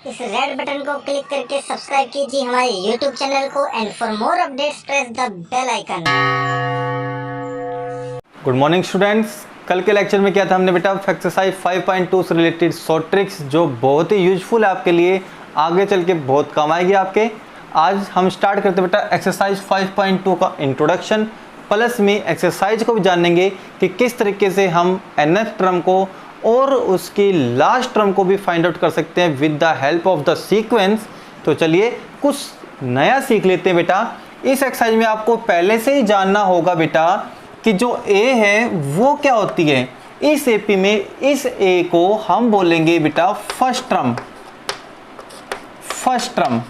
इस red button को click करके सब्सक्राइब कीजिए हमारे यूट्यूब चैनल को and for more updates press the bell icon. Good morning students. कल के लेक्चर में क्या था हमने बेटा एक्सरसाइज 5.2 से रिलेटेड शॉर्ट ट्रिक्स जो बहुत ही यूजफुल है आपके लिए, आगे चल के बहुत काम आएगी आपके। आज हम स्टार्ट करते बेटा एक्सरसाइज 5.2 का इंट्रोडक्शन, प्लस में एक्सरसाइज को भी जानेंगे कि किस तरीके से हम nth टर्म को और उसकी लास्ट टर्म को भी फाइंड आउट कर सकते हैं with the help of the sequence. तो चलिए कुछ नया सीख लेते हैं बेटा। इस एक्सरसाइज में आपको पहले से ही जानना होगा बेटा कि जो ए है वो क्या होती है। इस एपी में इस ए को हम बोलेंगे बेटा फर्स्ट टर्म,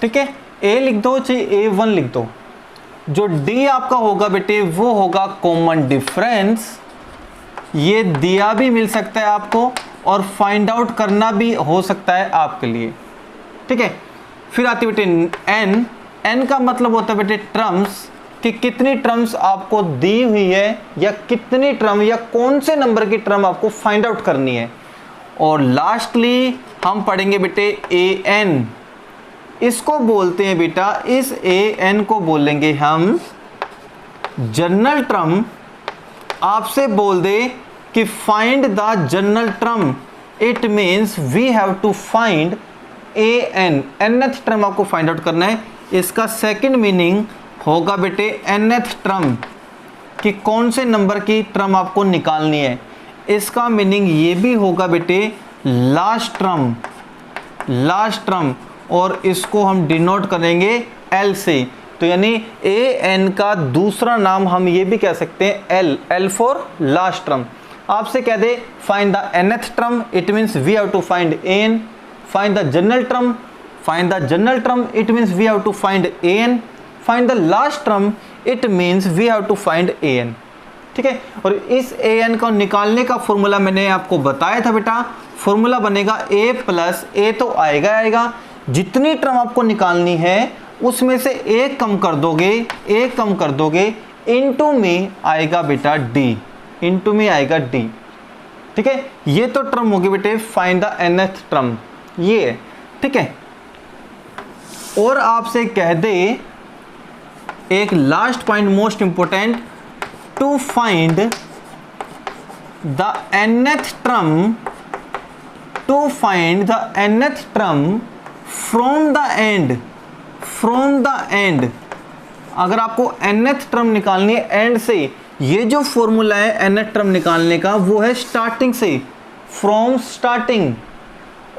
ठीक है। ए लिख दो चाहे A1 लिख दो। जो डी आपका होगा बेटे वो होगा कॉमन डिफरेंस। ये दिया भी मिल सकता है आपको और फाइंड आउट करना भी हो सकता है आपके लिए, ठीक है। फिर आती बेटे एन का मतलब होता है बेटे टर्म्स, कि कितनी टर्म्स आपको दी हुई है या कितनी टर्म या कौन से नंबर की टर्म आपको फाइंड आउट करनी है। और लास्टली हम पढ़ेंगे बेटे एन। इसको बोलते हैं बेटा, इस एन को बोलेंगे हम जनरल टर्म। आपसे बोल दे कि find the general term, it means we have to find nth term आपको फाइंड आउट करना है। इसका सेकंड मीनिंग होगा बेटे nth टर्म, कि कौन से नंबर की टर्म आपको निकालनी है। इसका मीनिंग ये भी होगा बेटे लास्ट टर्म, और इसको हम डिनोट करेंगे L से। तो यानी एन का दूसरा नाम हम ये भी कह सकते हैं L फॉर लास्ट टर्म। आपसे कह दे find the nth term, it means we have to find an। Find the general term, it means we have to find an। Find the last term, it means we have to find an, ठीक है। और इस an को निकालने का formula मैंने आपको बताया था बेटा। फॉर्मूला बनेगा a प्लस a, तो आएगा जितनी टर्म आपको निकालनी है उसमें से एक कम कर दोगे, इनटू में आएगा बेटा d, ठीक है। ये तो टर्म होगी बेटे फाइंड द nth टर्म, ये है, ठीक है। और आपसे कह दे एक last point most important, to find the nth term from the end. अगर आपको nth टर्म निकालनी है एंड से, ये जो फॉर्मूला है nth टर्म निकालने का वो है स्टार्टिंग से, फ्रॉम स्टार्टिंग।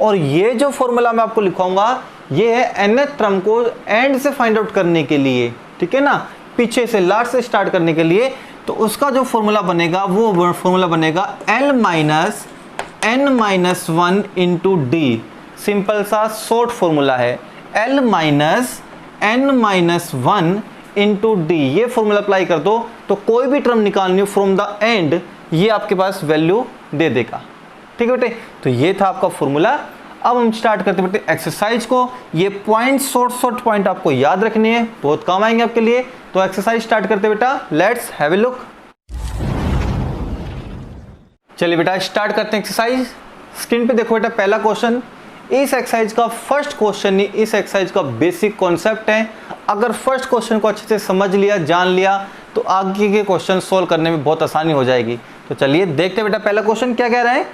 और ये जो फॉर्मूला मैं आपको लिखाऊंगा ये है nth टर्म को एंड से फाइंड आउट करने के लिए, ठीक है ना, पीछे से लास्ट से स्टार्ट करने के लिए। तो उसका जो फॉर्मूला बनेगा वो फॉर्मूला बनेगा L minus n minus 1 into D. Simple सा शॉर्ट फॉर्मूला है, L minus n minus 1 into D. ये फॉर्मूला अप्लाई कर दो तो कोई भी टर्म निकालनी हो फ्रॉम द एंड ये आपके पास वैल्यू दे देगा, ठीक है बेटे। तो ये था आपका फॉर्मूला। अब हम स्टार्ट करते बेटे एक्सरसाइज को। ये पॉइंट शॉर्ट पॉइंट आपको याद रखने हैं, बहुत काम आएंगे आपके लिए। तो एक्सरसाइज स्टार्ट करते बेटा, लेट्स हैव ए लुक। चलिए बेटा स्टार्ट करते हैं एक्सरसाइज। स्क्रीन पे देखो बेटा पहला क्वेश्चन। इस एक्सरसाइज का फर्स्ट क्वेश्चन ही इस एक्सरसाइज का बेसिक कॉन्सेप्ट है। अगर फर्स्ट क्वेश्चन को अच्छे से समझ लिया, जान लिया, तो आगे के क्वेश्चन सोल्व करने में बहुत आसानी हो जाएगी। तो चलिए देखते हैं बेटा पहला क्वेश्चन क्या कह रहा है।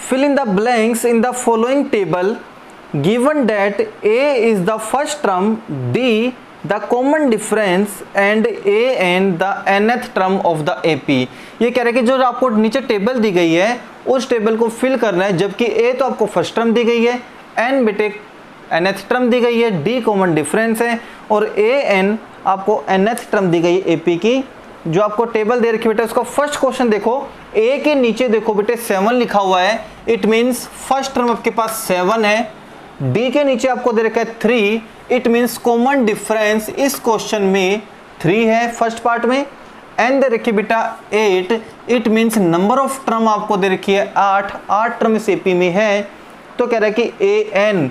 Fill in the blanks in the following table given that a is the first term, d the common difference and an the nth term of the AP। ये कह रहा है कि जो आपको नीचे टेबल दी गई है उस टेबल को फिल करना है, जबकि a तो आपको फर्स्ट टर्म दी गई है, n बेटे nth टर्म दी गई है, d कॉमन डिफरेंस है, और an आपको nth टर्म दी गई है AP की। जो आपको टेबल दे रखी बेटा उसका फर्स्ट क्वेश्चन देखो, a के नीचे देखो बेटे 7 लिखा हुआ है, इट मीन्स फर्स्ट टर्म आपके पास 7 है। d के नीचे आपको दे रखा है 3, इट मीन्स कॉमन डिफरेंस इस क्वेश्चन में 3 है फर्स्ट पार्ट में। n दे रखी बेटा 8, it means number of term आपको दे रखी है 8 टर्म इस AP में है। तो कह रहा है कि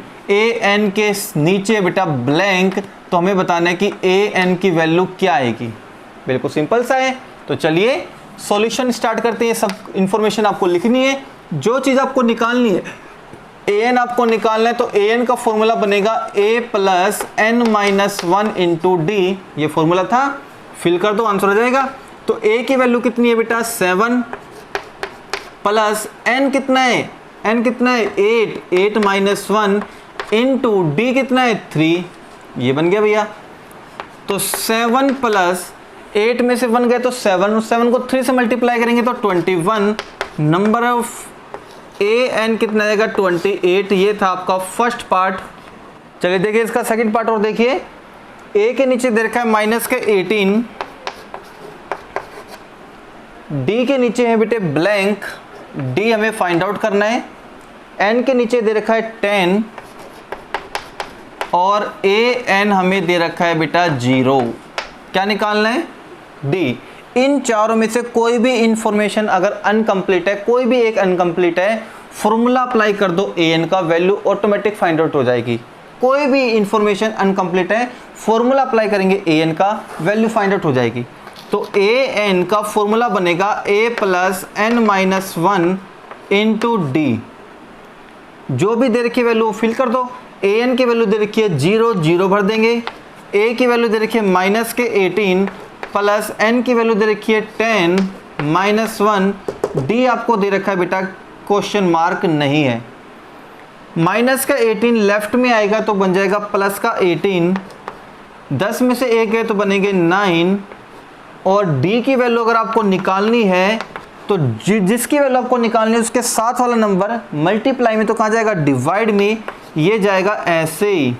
an के नीचे बेटा ब्लैंक, तो हमें बताना है कि an की वैल्यू क्या आएगी। बिल्कुल सिंपल सा है। तो चलिए सॉल्यूशन स्टार्ट करते हैं। सब इंफॉर्मेशन आपको लिखनी है, जो चीज़ आपको निकालनी है an आपको निकालना है तो an का फॉर्मूला बनेगा a plus n minus 1 into D, ये फॉर्मूला था, फिल कर दो आंसर हो जाएगा। तो a की वैल्यू कितनी है बेटा 7 प्लस n कितना है, n कितना है 8 माइनस 1 इंटू डी कितना है 3, ये बन गया भैया। तो 7 प्लस 8 में से 1 गए तो 7 को 3 से मल्टीप्लाई करेंगे तो 21, नंबर ऑफ an कितना आएगा 28। ये था आपका फर्स्ट पार्ट। चलिए देखिए इसका सेकंड पार्ट और देखिए, a के नीचे दे रखा है माइनस के 18, d के नीचे है बेटे ब्लैंक, d हमें फाइंड आउट करना है, n के नीचे दे रखा है 10 और an हमें दे रखा है बेटा 0। क्या निकालना है d। इन चारों में से कोई भी इंफॉर्मेशन अगर अनकंप्लीट है, कोई भी एक अनकंप्लीट है, फॉर्मूला अप्लाई कर दो an का, वैल्यू ऑटोमेटिक फाइंड आउट हो जाएगी। कोई भी इंफॉर्मेशन अनकंप्लीट है, फॉर्मूला अप्लाई करेंगे an का, वैल्यू फाइंड आउट हो जाएगी। तो an का फॉर्मूला बनेगा a plus n minus 1 into D. जो भी दे रखी वैल्यू फिल कर दो। an की वैल्यू दे रखी है 0, 0 भर देंगे। a की वैल्यू दे रखी है माइनस के 18 प्लस n की वैल्यू दे रखी है 10 माइनस 1, d आपको दे रखा है बेटा क्वेश्चन मार्क नहीं है। माइनस का 18 लेफ्ट में आएगा तो बन जाएगा प्लस का 18, 10 में से 1 गए तो बनेंगे 9, और d की वैल्यू अगर आपको निकालनी है तो जिसकी वैल्यू आपको निकालनी है उसके साथ वाला नंबर मल्टीप्लाई में तो कहाँ जाएगा डिवाइड में, ये जाएगा ऐसे ही,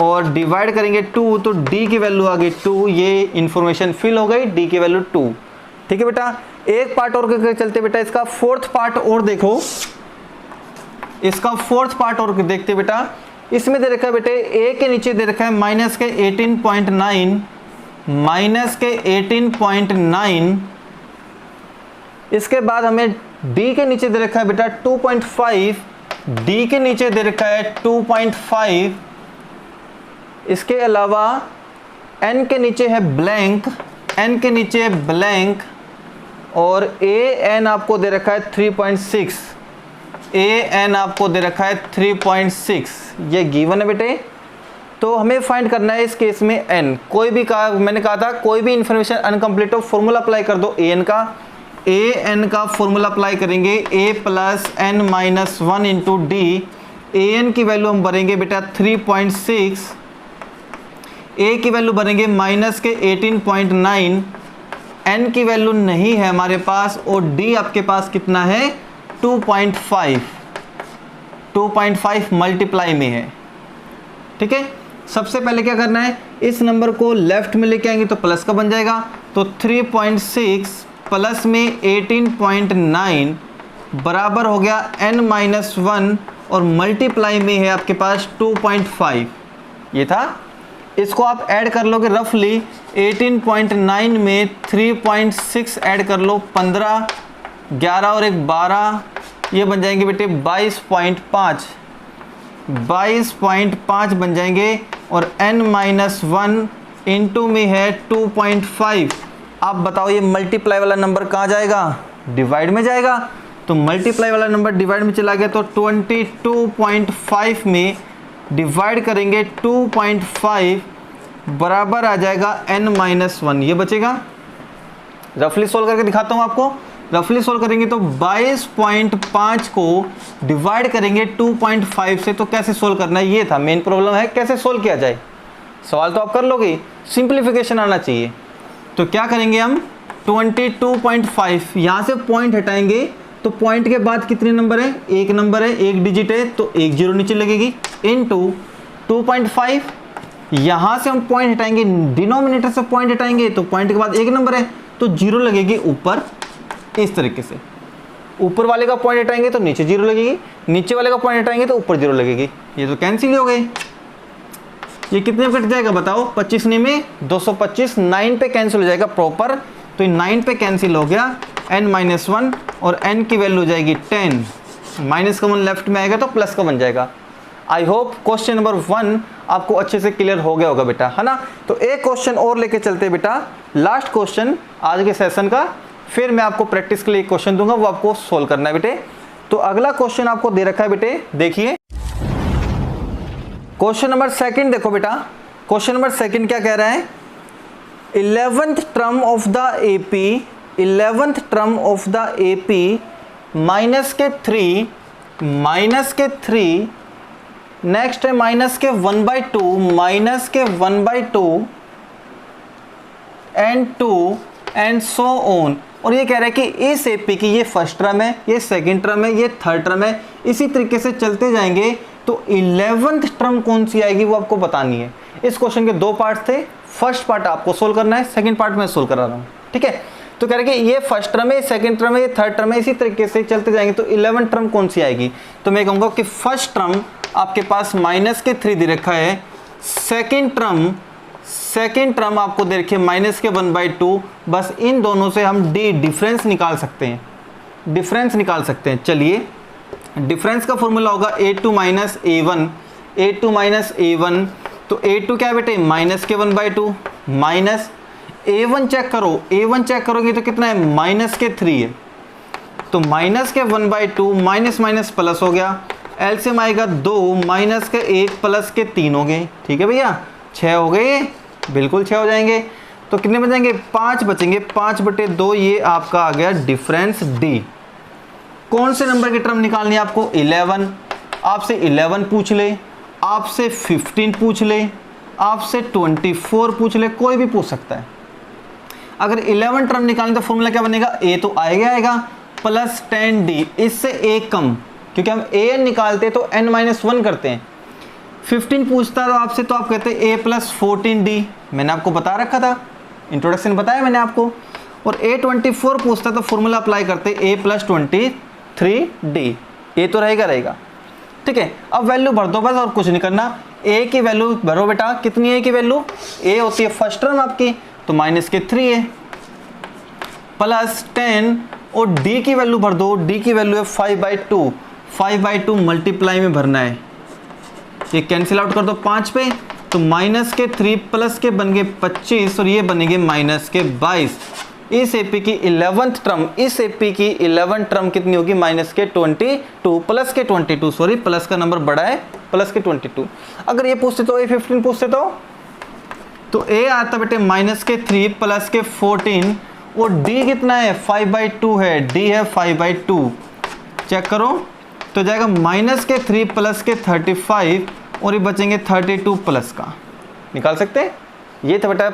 और डिवाइड करेंगे 2 तो d की वैल्यू आ गई 2, ये इंफॉर्मेशन फिल हो गई, d की वैल्यू 2। ठीक है बेटा, एक पार्ट और करके चलते बेटा, इसका फोर्थ पार्ट और देखो, इसका फोर्थ पार्ट और देखते बेटा। इसमें दे रखा है बेटे a के नीचे दे रखा है माइनस के 18.9, माइनस के 18.9, इसके बाद हमें d के नीचे दे रखा है बेटा 2.5, d के नीचे दे रखा है 2.5, इसके अलावा n के नीचे है ब्लैंक, n के नीचे है ब्लैंक, और an आपको दे रखा है 3.6, an आपको दे रखा है 3.6, ये गिवन है बेटे। तो हमें फाइंड करना है इस केस में n, कोई भी मैंने कहा था कोई भी इंफॉर्मेशन अनकम्प्लीट हो फॉर्मूला अप्लाई कर दो an का। an का फॉर्मूला अप्लाई करेंगे a plus n minus 1 into D. an की वैल्यू हम भरेंगे बेटा 3.6, a की वैल्यू भरेंगे माइनस के 18.9, n की वैल्यू नहीं है हमारे पास, और d आपके पास कितना है 2.5, 2.5 मल्टीप्लाई में है। ठीक है, सबसे पहले क्या करना है, इस नंबर को लेफ्ट में लेके आएंगे तो प्लस का बन जाएगा, तो 3.6 प्लस में 18.9 बराबर हो गया n माइनस 1, और मल्टीप्लाई में है आपके पास 2.5, ये था। इसको आप ऐड कर लोगे रफली 18.9 में 3.6 ऐड कर लो, 15, 11 और 1 12, ये बन जाएंगे बेटे 22.5, 22.5 बन जाएंगे, और n माइनस 1 इंटू में है 2.5। आप बताओ ये मल्टीप्लाई वाला नंबर कहाँ जाएगा, डिवाइड में जाएगा। तो मल्टीप्लाई वाला नंबर डिवाइड में चला गया, तो 22.5 में डिवाइड करेंगे 2.5 बराबर आ जाएगा n माइनस 1, ये बचेगा। रफली सोल्व करके दिखाता हूँ आपको। रफली सोल्व करेंगे तो 22.5 को डिवाइड करेंगे 2.5 से, तो कैसे सोल्व करना है, ये था मेन प्रॉब्लम है, कैसे सोल्व किया जाए। सवाल तो आप कर लोगे, सिंप्लीफिकेशन आना चाहिए। तो क्या करेंगे हम 22.5, यहाँ से पॉइंट हटाएंगे तो पॉइंट के बाद कितने नंबर है, एक नंबर है, एक डिजिट है, तो एक जीरो नीचे लगेगी, इनटू 2.5। यहाँ से हम पॉइंट हटाएंगे, डिनोमिनेटर से पॉइंट हटाएंगे तो पॉइंट के बाद एक नंबर है तो जीरो लगेगी ऊपर, इस तरीके से। ऊपर वाले का पॉइंट हटाएंगे तो नीचे जीरो लगेगी, नीचे वाले का पॉइंट हटाएंगे तो ऊपर जीरो लगेगी। ये तो कैंसिल हो गए। ये कितने में कट जाएगा बताओ, 25 में 225, 9 पे कैंसिल हो जाएगा प्रॉपर, तो 9 पे कैंसिल हो गया n माइनस 1, और n की वैल्यू हो जाएगी 10, माइनस का 1 लेफ्ट में आएगा तो प्लस का बन जाएगा। आई होप क्वेश्चन नंबर 1 आपको अच्छे से क्लियर हो गया होगा बेटा, है ना। तो एक क्वेश्चन और लेके चलते हैं बेटा, लास्ट क्वेश्चन आज के सेशन का, फिर मैं आपको प्रैक्टिस के लिए क्वेश्चन दूंगा, वो आपको सोल्व करना है बेटे। तो अगला क्वेश्चन आपको दे रखा है बेटे, देखिए क्वेश्चन नंबर सेकंड देखो बेटा। क्वेश्चन नंबर सेकंड क्या कह रहा है, 11th term of the AP, 11th term of the AP minus के 3 नेक्स्ट है माइनस के 1/2 माइनस के 1/2 एंड 2 एंड सो ऑन। और ये कह रहा है कि इस एपी की ये फर्स्ट टर्म है, ये सेकंड टर्म है, ये थर्ड टर्म है, इसी तरीके से चलते जाएंगे तो 11th टर्म कौन सी आएगी वो आपको बतानी है। इस क्वेश्चन के दो पार्ट थे, फर्स्ट पार्ट आपको सोल्व करना है, सेकंड पार्ट मैं सोल्व करा रहा हूँ, ठीक है। तो कह रहे कि ये फर्स्ट टर्म है, सेकंड टर्म है, ये थर्ड टर्म है, इसी तरीके से चलते जाएंगे तो 11th टर्म कौन सी आएगी। तो मैं कहूँगा कि फर्स्ट टर्म आपके पास माइनस के 3 दे रखा है, सेकंड टर्म आपको दे रखी है माइनस के 1/2। बस इन दोनों से हम डिफरेंस निकाल सकते हैं, डिफरेंस निकाल सकते हैं। चलिए डिफरेंस का फॉर्मूला होगा a2 minus a1, a2 minus a1। तो a2 क्या है बेटे, माइनस के 1/2 माइनस a1 चेक करो, a1 चेक करोगे तो कितना है, माइनस के 3 है। तो माइनस के 1/2 माइनस माइनस प्लस हो गया, एलसीएम आएगा 2 माइनस के 1 प्लस के 3 हो गए, ठीक है भैया, 6 हो गए, बिल्कुल 6 हो जाएंगे। तो कितने बचेंगे, 5 बचेंगे, 5/2 ये आपका आ गया डिफरेंस डी। कौन से नंबर की टर्म निकालनी है आपको, 11। आपसे 11 पूछ ले, आपसे 15 पूछ ले, आपसे 24 पूछ ले, कोई भी पूछ सकता है। अगर 11 टर्म निकालनी तो फॉर्मूला क्या बनेगा, ए तो आएगा प्लस 10d, इससे एक कम, क्योंकि हम ए एन निकालते तो n-1 करते हैं। 15 पूछता तो आपसे तो आप कहते a प्लस 14d, मैंने आपको बता रखा था, इंट्रोडक्शन बताया मैंने आपको। और a24 पूछता तो फॉर्मूला अप्लाई करते a प्लस 23d, ए तो रहेगा, ठीक है। अब वैल्यू भर दो बस, और कुछ नहीं करना। a की वैल्यू भरो बेटा, कितनी है की वैल्यू, a होती है फर्स्ट टर्म आपकी, तो माइनस के 3 है प्लस 10, और d की वैल्यू भर दो, d की वैल्यू है 5/2, 5/2 मल्टीप्लाई में भरना है, ये कैंसिल आउट कर दो 5 पे, तो माइनस के 3 प्लस के बन गए 25 और ये बनेंगे माइनस के 22। इस एपी की 11th टर्म, इस एपी की 11th टर्म कितनी होगी, माइनस के 22 प्लस के 22, सॉरी प्लस का नंबर बड़ा है, प्लस के 22। अगर ये पूछते तो A15 पूछते तो ए आता बेटे माइनस के 3 प्लस के 14, और डी कितना है, 5/2 है, डी है 5/2, चेक करो तो जाएगा माइनस के 3 प्लस के 35, और ये बचेंगे 32 प्लस का, निकाल सकते हैं। ये था बेटा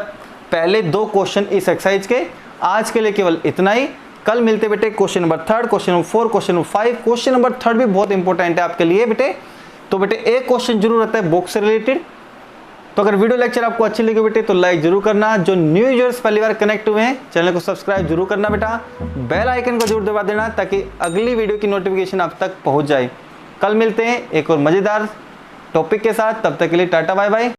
पहले दो क्वेश्चन इस एक्सरसाइज के। आज के लिए केवल इतना ही, कल मिलते बेटे question number 3, question number 4, question number 5। Question number 3 भी बहुत इंपॉर्टेंट है आपके लिए बेटे, तो बेटे एक क्वेश्चन जरूर रहता है बुक से रिलेटेड। तो अगर वीडियो लेक्चर आपको अच्छी लगी बेटे तो लाइक जरूर करना, जो न्यू यूजर्स पहली बार कनेक्ट हुए हैं चैनल को सब्सक्राइब जरूर करना बेटा, बेल आइकन को जरूर दबा देना ताकि अगली वीडियो की नोटिफिकेशन आप तक पहुंच जाए। कल मिलते हैं एक और मज़ेदार टॉपिक के साथ, तब तक के लिए टाटा बाय बाय।